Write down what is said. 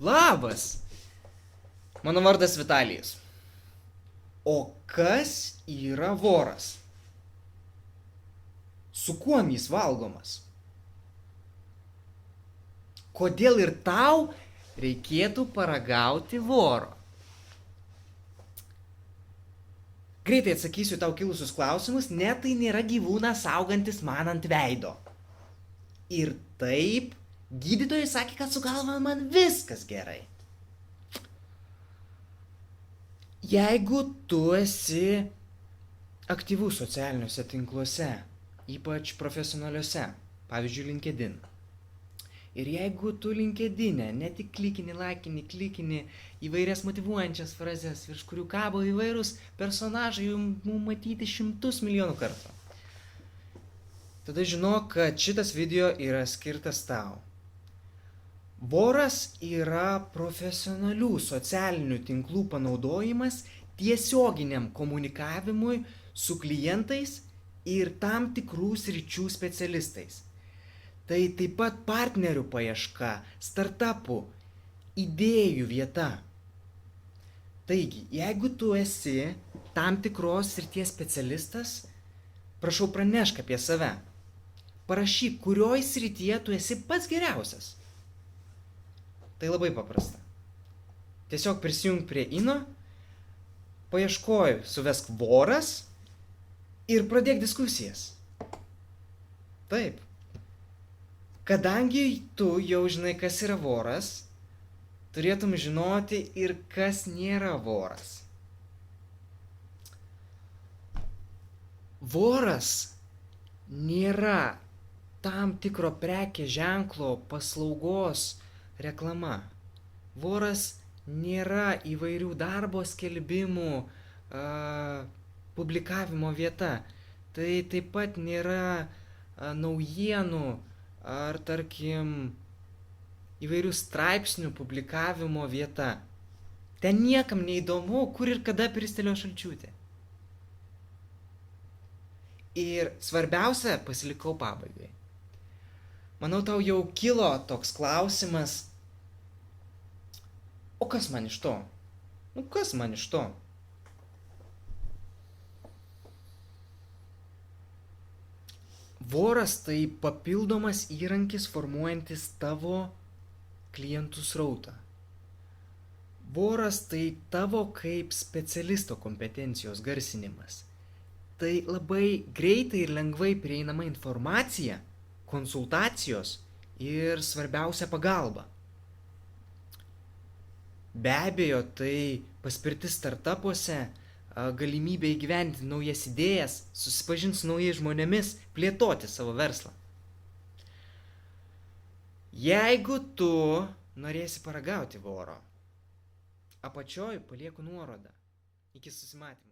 Labas. Mano vardas Vitalijus. O kas yra voras? Su kuom jis valgomas? Kodėl ir tau reikėtų paragauti voro? Greitai atsakysiu tau kilusius klausimus, net tai nėra gyvūnas augantis man ant veido. Ir taip, gydytojai sakė, kad su galva man viskas gerai. Jeigu tu esi aktyvus socialiniuose tinkluose, ypač profesionaliuose, pavyzdžiui, LinkedIn. Ir jeigu tu LinkedIn'e ne tik klikini, klikini įvairias motyvuojančias frazes, virš kurių kabo įvairūs personažai jums matyti 100 milijonų kartų, tada žinok, kad šitas video yra skirtas tau. Voras yra profesionalių socialinių tinklų panaudojimas tiesioginiam komunikavimui su klientais ir tam tikrų sričių specialistais. Tai taip pat partnerių paieška, startupų, idėjų vieta. Taigi, jeigu tu esi tam tikros srities specialistas, prašau pranešk apie save. Parašyk, kurioj srityje tu esi pats geriausias. Tai labai paprasta. Tiesiog prisijung prie Ino, paieškoj, suvesk voras ir pradėk diskusijas. Taip. Kadangi tu jau žinai, kas yra voras, turėtum žinoti ir kas nėra voras. Voras nėra tam tikro prekės ženklo paslaugos reklama. Voras nėra įvairių darbo skelbimų publikavimo vieta. Tai taip pat nėra naujienų ar, tarkim, įvairių straipsnių publikavimo vieta. Ten niekam neįdomu, kur ir kada pristelio Šalčiūtė. Ir svarbiausia pasilikau pabaigai. Manau, tau jau kilo toks klausimas, o kas man iš to? Kas man iš to? Voras tai papildomas įrankis formuojantis tavo klientų srautą. Voras tai tavo kaip specialisto kompetencijos garsinimas. Tai labai greitai ir lengvai prieinama informacija, konsultacijos ir svarbiausia pagalba. Be abejo, tai paspirtis startupuose, galimybė įgyvendinti naujas idėjas, susipažinti su naujais žmonėmis, plėtoti savo verslą. Jeigu tu norėsi paragauti voro, apačioj palieku nuorodą. Iki susimatymo.